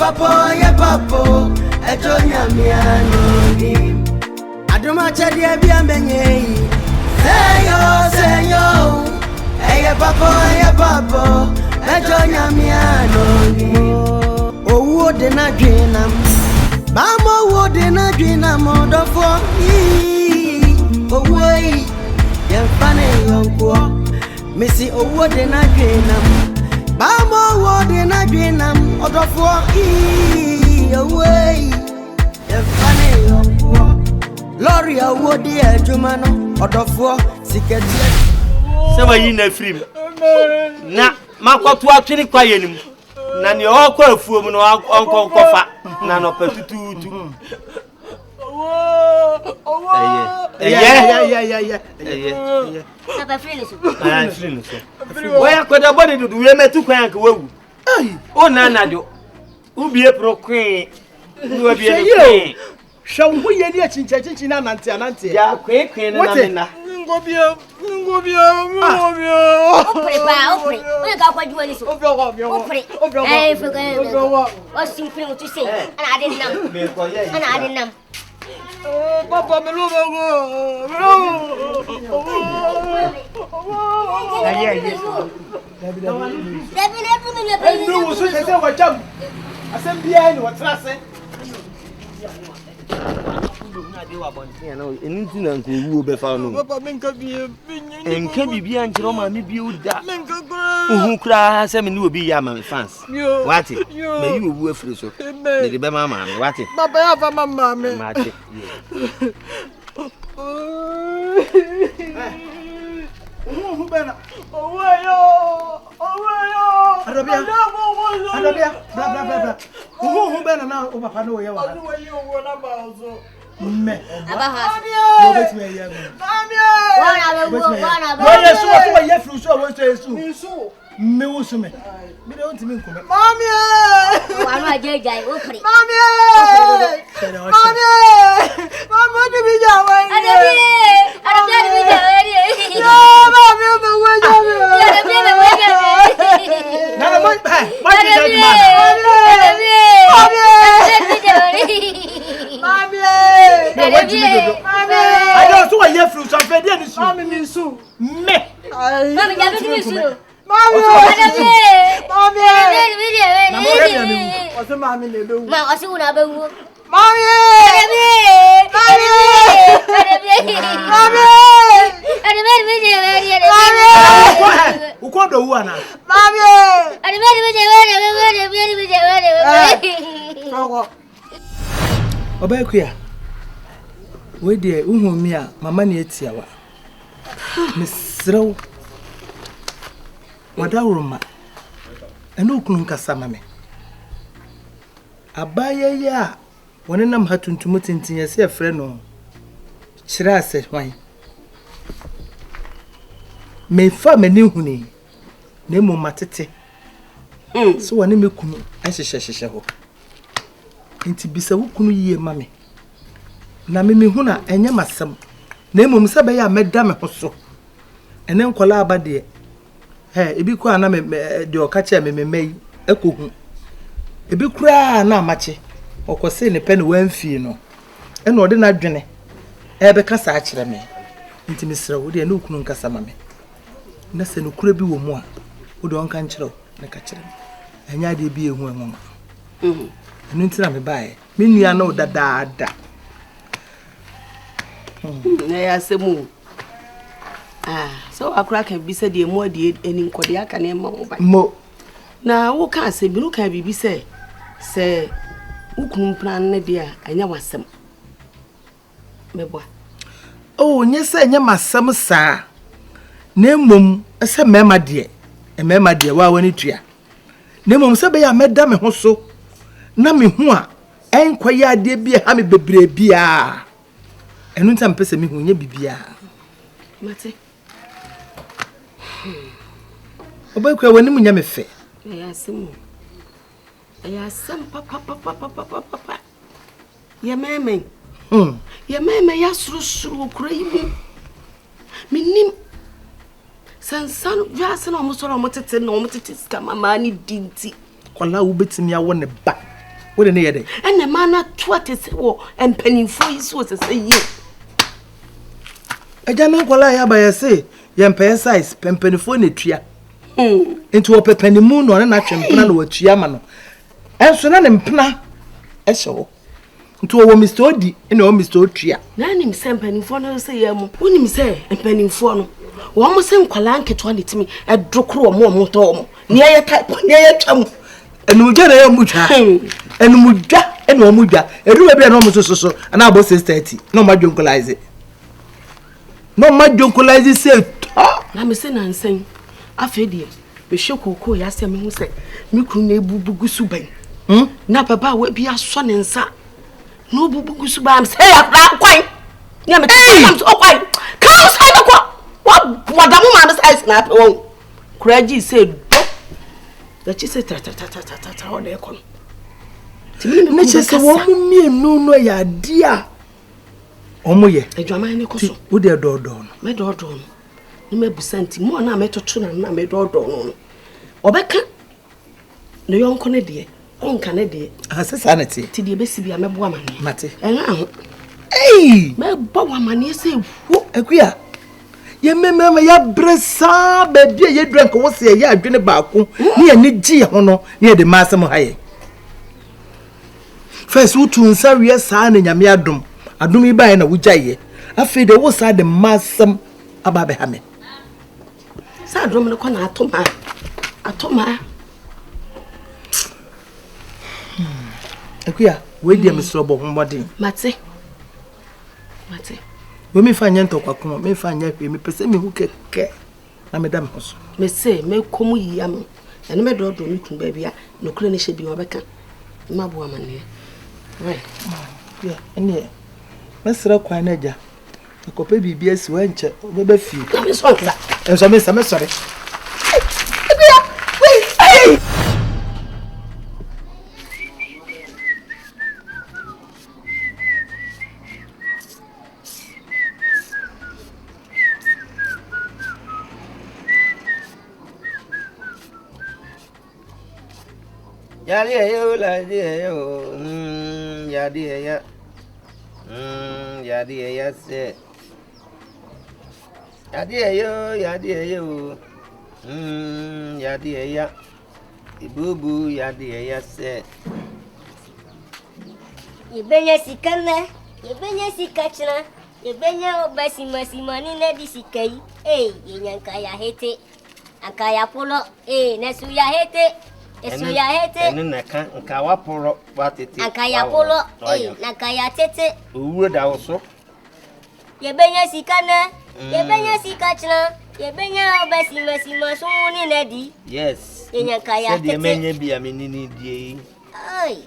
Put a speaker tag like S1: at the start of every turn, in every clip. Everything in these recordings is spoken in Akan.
S1: papo, Etonya miano. Adoma chadi abia menye. Say yo. Eye papo, Etonya miano. Owo de na dwenam. Bamo wo de na dwenam odofo. Owo yi. Yemfane yonko. Missy owo de na dwenam. Bamo wo de na dwenam odofo. Owo yi. Yemfane yonko. Lori owo de adwuma no odofo siketi.
S2: Se wa yi na free na makoto atwene kwaye nim na ne okọ afuom no onkofa na no patututu
S3: Papa free so.
S2: Free so. Where could the body do we metu kwan ka wawu. O na na do. Ubie pro kwen. Nu abie no.
S4: Show who ye ni chinchi na nante.
S2: Ya kwen na na.
S4: Ngobio.
S3: Opre ba, opre. O ga kwa juwa ni so. Opre. Eh, fuga. O simple what you say. Ana adin nam.
S2: Me ko ye.
S3: Ana adin nam.
S4: Papa me lo go.
S2: Papa menka bibia nchiro ma me bi uda. Uhu kra se me ni obi ya ma fans. Wati? Me yi owu afiri so. Me de be mama me wati?
S4: Papa ya fa mama me.
S2: Mati.
S4: Uhu bena. Adobia. Bla. Uhu bena na o papa no ye wa. Me.
S3: Abaha.
S4: No bet me ya.
S3: Wana be.
S4: Wo ye so ye fru so wo so. Me wo so me. Me don't me nko. Mami!
S3: Wana jejai opre.
S4: Mami! Mama de bi ja wa.
S3: Adabi bi ja wa.
S4: No, mami o be wo ja me. Na mo I don't so ye fru so fe dey ni su. Mami mi su. Me.
S3: Mami ja be ni su.
S4: Mami.
S3: Mami.
S4: Oso mami le be wu.
S3: Ma osi una be wu.
S4: Mami. Ukondo wu ana. Mami. Obaekuya. We dey uhumi a mama na etia wa. Mesrew. Wadawroma. Eno okunu nkasa mame. Abaye ya woni nam hatuntum tintin yese efre no. Kira ase hwan. Me fa mani huni. Na mu matete. So woni mekunu ahyehyehye ho. Nti bisa wukunu yiye mame. Na me huna enye masam. Na emom se be ya meda me hoso. Ene nkola abade. Ebi kwa na me de okache me mai ekohu. Ebi kura na amache. Okose ne pe ne wanfie no. Ene ode na dwene. Ebe kasa a kire me. Nti misra wo de na okunu nkasa mame. Na se no kura bi wo mu a. Wo de onka nkire na ka kire me. Anya de bi ehu enwoma. Enu nti na me bae. Me nua na odadaada.
S5: Na ya semu. So akura kan bi se de mo de eni nkode aka na ma wo ba.
S4: Mo.
S5: Na wo ka se bi no ka bibi se ukunu plan na de a anya wasem. Meboa.
S4: Oh, nye se anya masem saa. Na emom se mema de. Mema de wa wani tua. Na emom se be ya meda me ho so. Na me hu a enkwaya ade bi ha me bebre bia. Enu ntam pese me hu nye bibia.
S5: Mate.
S4: Obaekwa wani mu nya me fe.
S5: Ya semu. Ya sem papa. Ya meme. Ya meme ya suru kura yimu. Minim. Sansan ya se na omusoro omotete na omotete ska mama ni dinti.
S4: Kwala wo betimi awo ne ba. What the near day?
S5: And the man at what is and penny for his was a say.
S4: A German Colaya by a say, young pen size, penny for the tria. Into a penny moon or an action plan with Chiamano. And so none and pna. I saw. To a woman story in a Mr. Tria. None him send penny for no say, when him say, and penny for no. One was send Kalanke to me at Drocro or more motor. Near your type, near your chum. And Mujana Muja, and Muja, and Muja, and you be an almost so, and I was 30. No, my junkalize it. No, my junkalize it, say, I'm saying and saying, I feel it. The Shoko, yes, I mean, say, Mukune Bubugusuba. Na papa will be a son and son. No Bubugusuba, say, I'm quite. Yammy, oh, quite. Come, what Madame Mamma's eyes snap. Oh, Craigie said, that she said, ta on their con. Nature said, me no, ya dear. Omoye, a German costume, would their door down. My door down. You may be sent more now, met a tune and my door down. Obeka, no young Canadian, on Canadian, as a sanity, till the best be a woman, Matty. And now, hey, my woman, you say, who agree? Ye remember ya bresa baby ye drink wo se ya adwene baako ne ne gi hono ne de masem haye first utu nsa wie saa ne nyame adom ibae na wujaye afi de wo saa de masem ababe ha me saa adom ne kona atoma akuya we dia mesrobo hombodin mate we me fanya ntokwa kuma me fanya hwe me pese me hu keke na me dam hoso me se me komu yiyam ene me dodo me tun ba bia no kure ne hye bi obeka ma bo amane right yeah ene me sra kwa na ja akope bibia si wa nche we ba fie me so nsa enso me sa me sore hey
S2: Yadi yo la di yo yadi ya yadi ya se yadi yo yadi ya ibubu yadi ya se
S3: Ibenya sikana ibenya sikachna ibenya obasi masimani na disikai yenyanka ya hete akaya polo nesu ya hete Esu ya hete.
S2: Enu naka nka waporo watete.
S3: Nka ya polo nka ya tete.
S2: Uwe da oso.
S3: Yebenya sikana, yebenya sikachna, yebenya obasi masima suni nedi.
S2: Yes.
S3: Yenya nka ya tete.
S2: Sedi menye bi aminini die.
S3: Ai.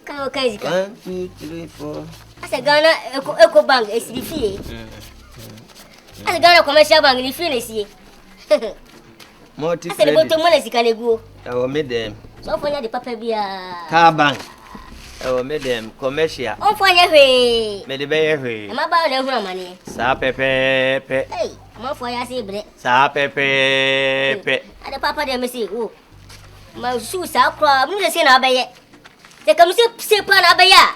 S3: Kawo kazika.
S2: 1 2 3 4.
S3: Asa Ghana Eco Bank esifie. Asa Ghana commercial bank ni fie nesie.
S2: Multi
S3: credit. Asa boto mona sikane guo.
S2: Awo medem.
S3: So fonya de papa bia.
S2: Car bank. Awo medem commercial.
S3: On fonya hwe.
S2: Me de be hwe.
S3: Ma ba na hura mane.
S2: Sa pepe.
S3: Hey, ma fonya se bre.
S2: Sa pepe.
S3: Ada papa de me se o. Ma su sa kra, mu de se na abaye. Te kam se pa na abaya.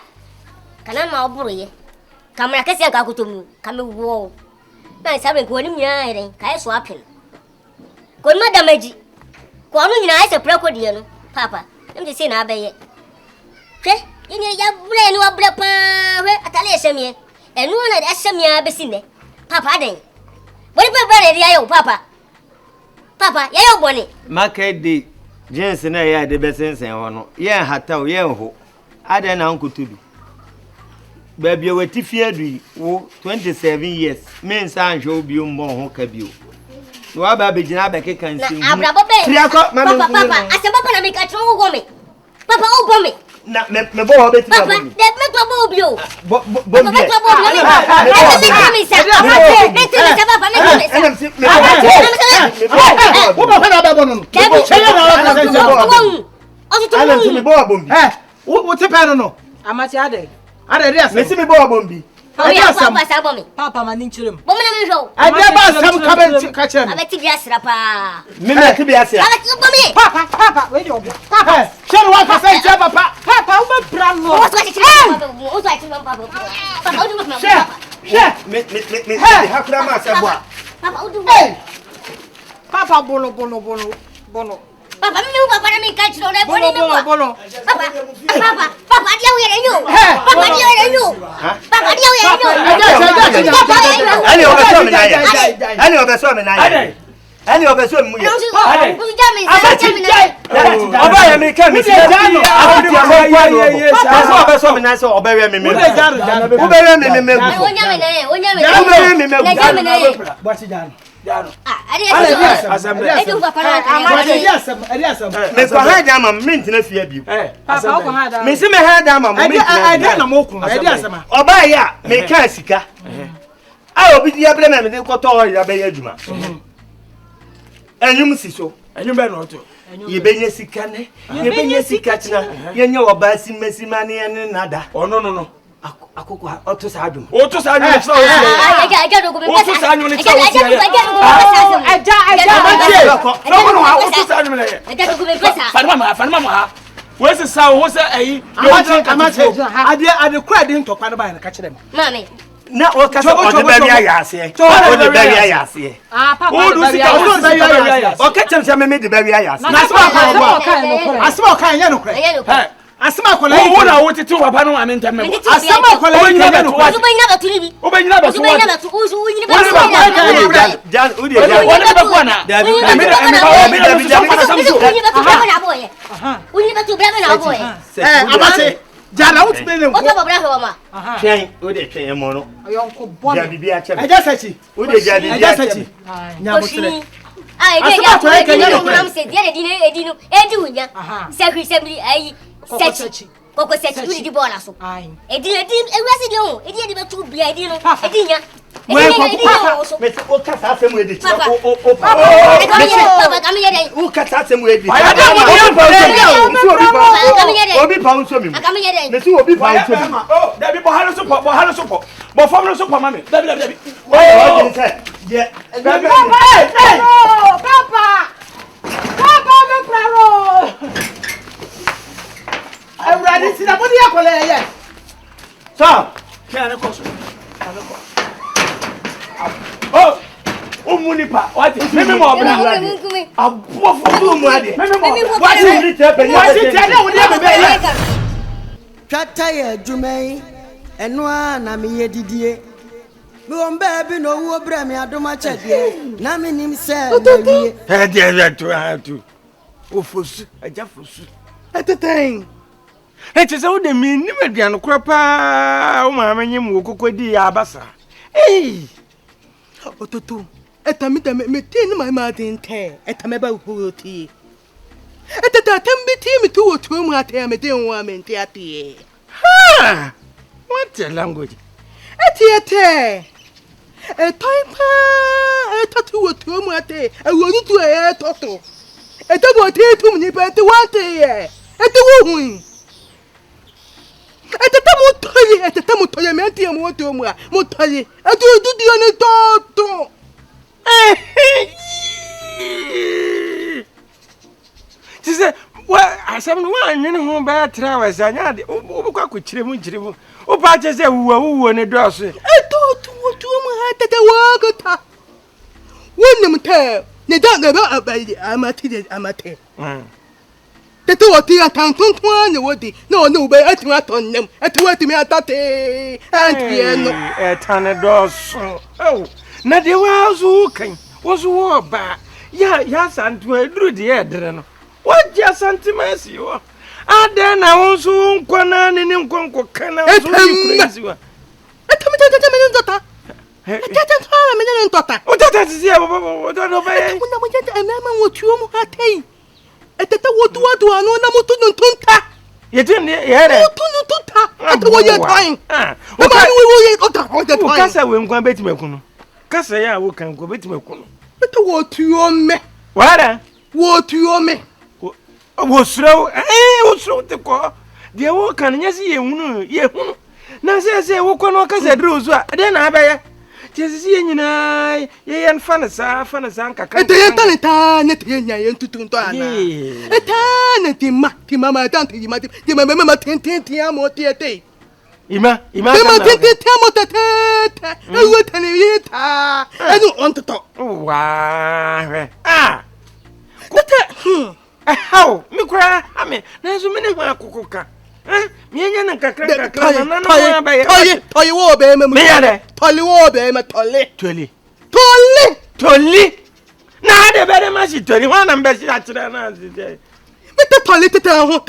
S3: Kana ma oburu ye. Kamera kesi anka kutomu. Kame wo. Na sabe ko ni nya ere. Kai so apin. Ko ma damaji. Ko anu nyina ese preko die no. Papa, em de se na abaye. Hwe, yini ya bre ni wa bre pa. Hwe, atale esemie. Enu na de esemie abesine. Papa den. Boni pa de ayo papa. Papa, yayo boni.
S2: Makedi Jensen na ya de besensen ho no. Ye hataw ye ho. Ade na nkutubi. Baby wati fiadu wo 27 years. Men sa anhwe obi mbo ho ka bio. No aba be gina be keka nsi.
S3: Na abrabo be. Papa, ase papa na me ka tro wo me. Papa o bo me. Na
S2: me bo ho be ti
S3: papa. De me to bo obi o.
S2: Bo
S3: me to bo obi. Me sa. Me to me sa papa me to me sa.
S4: Wo ba na ba bo no.
S2: Me bo abombi.
S4: Wo te pa no.
S5: Amati ade.
S4: Ade dia
S2: me si me bo abombi.
S3: Papa sa bo me.
S5: Papa ma ninchirem.
S3: Bo me na me show.
S4: Ade ba sam ka che me.
S3: Abeti bia sra pa.
S2: Me na ti bia sra.
S3: Abeti bo me.
S5: Papa, we do.
S4: Papa, share 1% papa. Papa, over bravo.
S3: What's what you Papa?
S4: Papa, bono.
S3: Papa, me Papa, me catch no that bono. Papa, you hear you. Papa, you hear you. Papa, you hear you.
S2: Any of the swimming. Any of the swimming. Enyum siso
S6: enyum be no to
S2: yebenya sikane yebenya sikachina yenye obasi mesimane ene nada
S6: no
S2: akoko oto sa adwum
S6: oto sa adwum so
S3: aja do ko be pesa
S6: oto sa adwum ni so
S3: aja
S6: oto sa adwum le
S3: aja do ko be pesa
S6: fanima ma wese sa wo se ayi
S4: amache ade kura de ntokwa no ba na ka kire me
S3: mami
S2: na o kasa o de bari ayase o de bari ayase
S3: papa
S6: o do sika o do bari ayase
S2: o ka chemse me de bari ayase
S4: na asma kan ya no kura asma kola
S6: yi wo na wo tete papa no ame ntem me
S4: asma kola yi ya no kura
S3: ubenya ba turibi
S6: ubenya ba so
S3: ubenya ba unyini ba
S2: jan udi
S6: wona be ko na
S3: unyini ba tu bravo na boy
S4: amache jana uti bele
S3: o to bravo mama
S2: twen udi twen mo no
S4: yonko bon
S2: ja bibia che
S4: aja sachi
S2: udi ja bibia che
S4: nya botre
S3: ya ko ke ni mo nam se dia edino unya sekri semri ayi sechi koko sechi udi di bola so edino ewasi di o edi ba tu bia edino edinya
S2: me o kasa asemu edi
S3: papa kami yede
S2: o kasa asemu edi obi pa unso mi me si obi pa unso mi
S6: oh da bi bo halo so bo fam no so po mami da bi
S2: oh je
S4: papa me praro awradi sina bodi akole ye
S2: so
S6: kana ko so oh umunipa what meme mo obna abo fu mu ade meme mo what you tell me what you tell me be
S1: twata ye dwumai eno na me yedidie me won ba bi no wo bra me adoma chede na me nim se na wie
S6: e de to ofosu aja fosu etetain eti se wo de mi nim aduan kro pa o ma manyem wo kokodi ya abasa
S4: ototo etamita me tin my martin te etameba huoti etata tambiti mi tu otu mu ate me den wa me nte ate
S6: ha what language
S4: etiete etoipa etatu otu mu ate eworu tu etoto etabo te tu ni pa te wante ye etewo hu etata mutoye me ate mu otu mu a mutoye edu dio ni toto
S6: she said what asem no anwene ho ba tra wa sanya de obukwa kokyire mu o pa che se wuwo ne do so
S4: etoto otu mu ha tete wagota wonnem te ne da na ba abayi amate tete woti atantuntu ne wodi na onu be atu atonnem atu wati me atate antie no
S6: etane do so oh na de wa zo kan wo zo wo ba ya santu eduru de edere no wajja santimasi wo ade na wo so nkwana ne nkonko kana so crazy wa
S4: etamita me ndota etata me ndota
S6: o tata ti se bo do ba ye
S4: kuna mo jeta emama wotuo mu hatei etata wotu anu na mutu ntunta
S6: yetin yere
S4: mutu ntunta atawo ye time o ka ni wo ye ota time
S6: kasa we nkwan betimekunu kasa ya wo kan ko betimekunu
S4: eta wotuo me
S6: wara
S4: wotuo me
S6: wosro te ko de wo kan nya se ye hunu na se wo ko no kasa drozu a de na abaye Tisi nyina ye yan fa na sa kaka.
S4: Ete talenta ne te nya ye tutun to ana. Eta ne ti mama tante ti mama tente amo tiete.
S6: Ima
S4: mama tente amo tete. Ewo tane yeta. Enu onto.
S6: Wa. Tete. How? Me kura ame. Na so me ne ho akokoka. Mienya na kakra na toyi
S4: wo be me
S6: me yare
S4: toyi wo be me toli
S6: na de be ma shi toli wa na mbe shi akire na de
S4: me te toli teta ho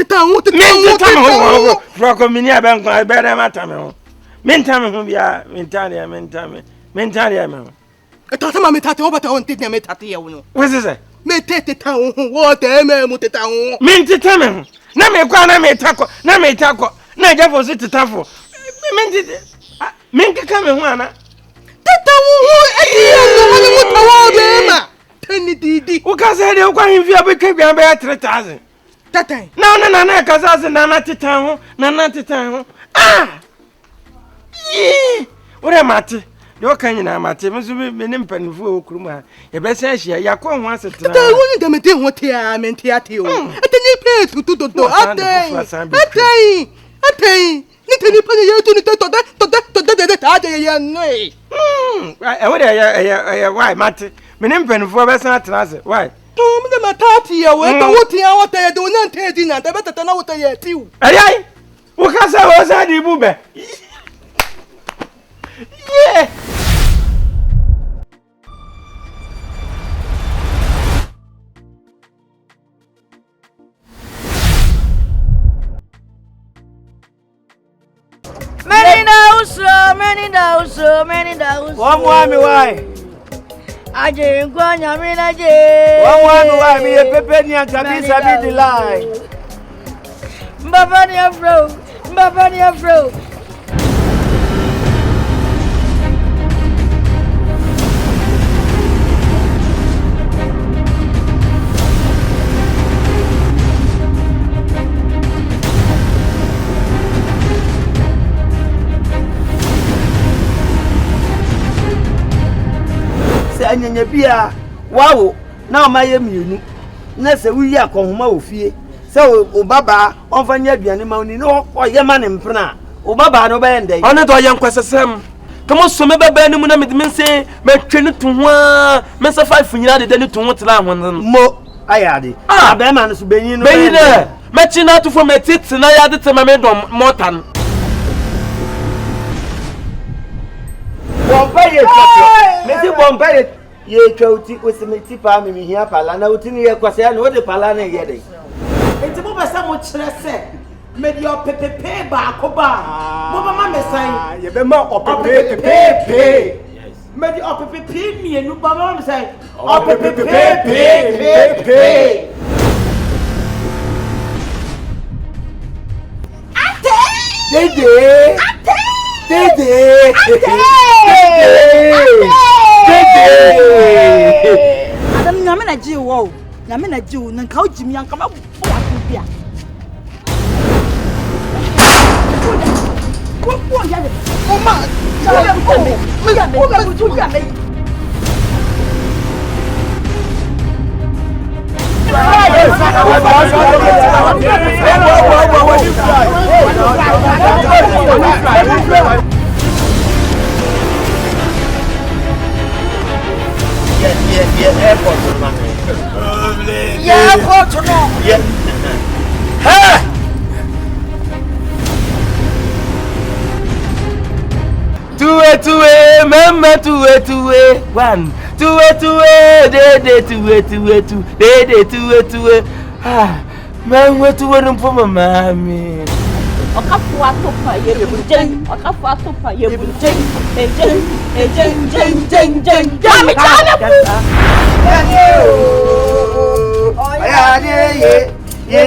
S6: fro ko mini abe nko be de ma ta me ho me nta me ho bia me nta ya me ho
S4: eta sama me tate wo bata ho ntete me tate ye wo no
S6: we se
S4: me tete ho wo de me mu teta ho
S6: me ntete me ho na me kwa na me tako na jafo si tetafo me nkeka me ho ana
S4: teta wo ediye no woni mutawo be ma tani didi
S6: wo ka se de wo kwa himfi abeka gwa be 3000
S4: tata
S6: na ka sa se na tetan ho ye ore mate de wo kan nyina mate me so me ne mpanifo wo kurum ha ye be se ahia yakọ ho asetena
S4: tata wo ni de me de ho te a me nte ate o atani pe tututo atei ni tani pa ye tu ni to de ta de ye no
S6: e wo de ye why mate me ne mpanifo be se atena se why
S4: to me de matati ye we to wo te a wo te ye de wo na nte di na de be tata na wo te ye tiu
S6: ai wo ka sa wo sa di bu be yeah.
S1: Many doubts.
S2: One me why?
S1: Aje ngwanya mina je.
S2: One me why me pepe ni akabisa be the lie.
S1: Mbaba ni afro.
S2: Anyanya bia wawo na omaye mienu na se wuyi akonhoma ofie se o baba onfanya aduane ma oni no oye ma ne mpena o baba no be ndey
S6: one to ye nkwasesem kamo so me baba ni mu na me se metwe ne to ho a me se 5 nyina de ne to ho tela ho
S2: mo ayade aba ma no so benyin no
S6: beyi ne me chi na to fo me titi na ya de tema me dom motan
S2: bomba ye twa me ti bomba ye twa uti osimeti pa me hia pala na uti ni ye kwase na o de pala na ye dey
S1: Enti mo besa mo kire se me di opepepe ba ko ba mo ba ma mesan
S2: ye be ma opepepe
S1: me di opepepe mienu ba ma mesan
S2: opepepe Dede
S1: Adam nyame na ji wo nyame na ji wo nka o jimi anka ma bo akubia ko ya de o ma ya me
S6: Tuwe, mama tuwe, one. Tuwe, dede tuwe. Mama tuwe numpo mami.
S1: Okafu atopa ye bunjen. Jami chana ku.
S2: Ye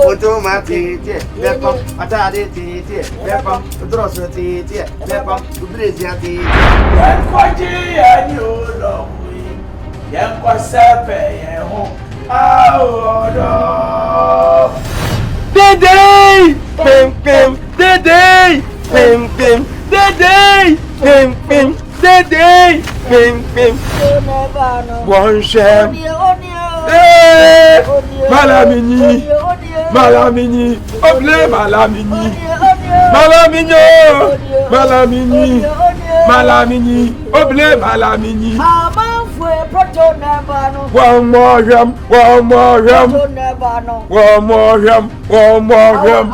S2: automatic lepo atade tete lepo drosso tete lepo brezia tete
S6: Kwaji anyo lo wi yan kwasepe ye ho aodo Dede pem dede pem day, ping, ping. One share. Malamini, Malamini, Oble Malamini, Malamini, Malamini, Malamini, Oble Malamini. One more rum, one more rum, one more rum, one more rum.